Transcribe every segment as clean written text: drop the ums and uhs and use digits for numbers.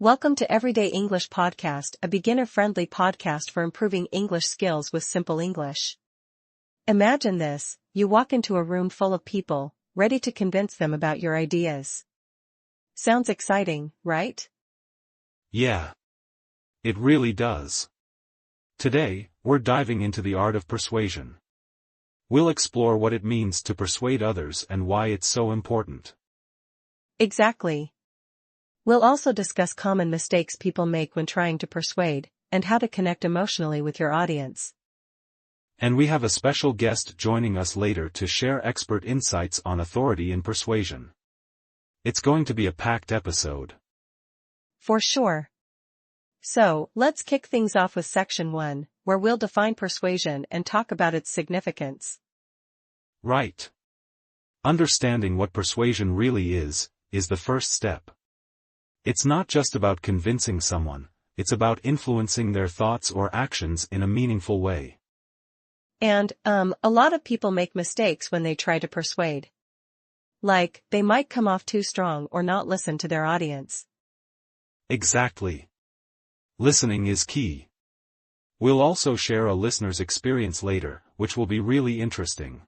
Welcome to Everyday English Podcast, a beginner-friendly podcast for improving English skills with simple English. Imagine this: you walk into a room full of people, ready to convince them about your ideas. Sounds exciting, right? Yeah. It really does. Today, we're diving into the art of persuasion. We'll explore what it means to persuade others and why it's so important. Exactly. We'll also discuss common mistakes people make when trying to persuade, and how to connect emotionally with your audience. And we have a special guest joining us later to share expert insights on authority in persuasion. It's going to be a packed episode. For sure. So, let's kick things off with Section 1, where we'll define persuasion and talk about its significance. Right. Understanding what persuasion really is the first step. It's not just about convincing someone, it's about influencing their thoughts or actions in a meaningful way. And, a lot of people make mistakes when they try to persuade. Like, they might come off too strong or not listen to their audience. Exactly. Listening is key. We'll also share a listener's experience later, which will be really interesting.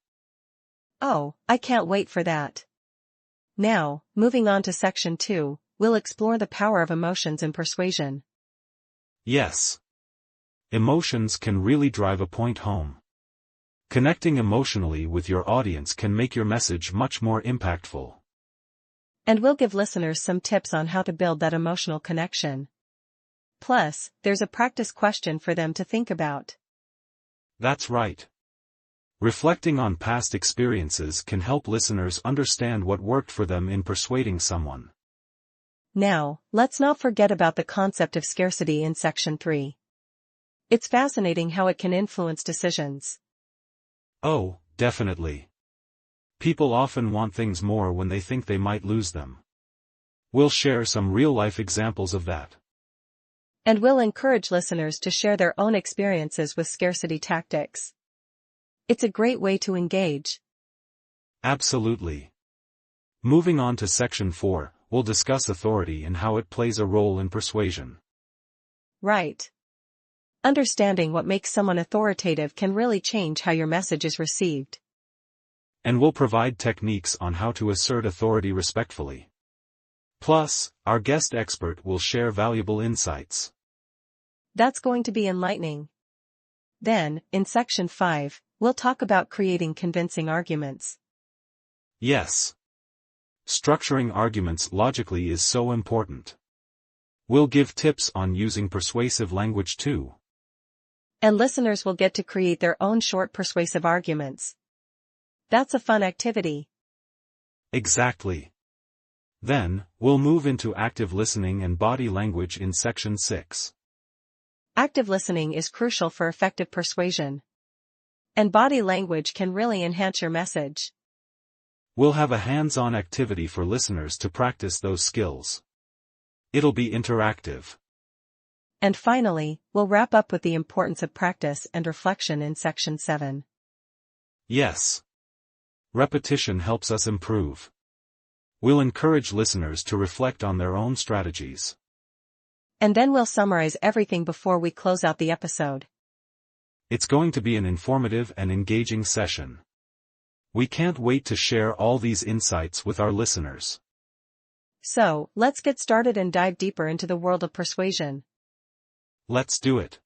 Oh, I can't wait for that. Now, moving on to Section 2, we'll explore the power of emotions in persuasion. Yes. Emotions can really drive a point home. Connecting emotionally with your audience can make your message much more impactful. And we'll give listeners some tips on how to build that emotional connection. Plus, there's a practice question for them to think about. That's right. Reflecting on past experiences can help listeners understand what worked for them in persuading someone. Now, let's not forget about the concept of scarcity in Section 3. It's fascinating how it can influence decisions. Oh, definitely. People often want things more when they think they might lose them. We'll share some real-life examples of that. And we'll encourage listeners to share their own experiences with scarcity tactics. It's a great way to engage. Absolutely. Moving on to Section 4, we'll discuss authority and how it plays a role in persuasion. Right. Understanding what makes someone authoritative can really change how your message is received. And we'll provide techniques on how to assert authority respectfully. Plus, our guest expert will share valuable insights. That's going to be enlightening. Then, in Section 5, we'll talk about creating convincing arguments. Yes. Structuring arguments logically is so important. We'll give tips on using persuasive language too. And listeners will get to create their own short persuasive arguments. That's a fun activity. Exactly. Then, we'll move into active listening and body language in Section 6. Active listening is crucial for effective persuasion. And body language can really enhance your message. We'll have a hands-on activity for listeners to practice those skills. It'll be interactive. And finally, we'll wrap up with the importance of practice and reflection in Section 7. Yes. Repetition helps us improve. We'll encourage listeners to reflect on their own strategies. And then we'll summarize everything before we close out the episode. It's going to be an informative and engaging session. We can't wait to share all these insights with our listeners. So, let's get started and dive deeper into the world of persuasion. Let's do it.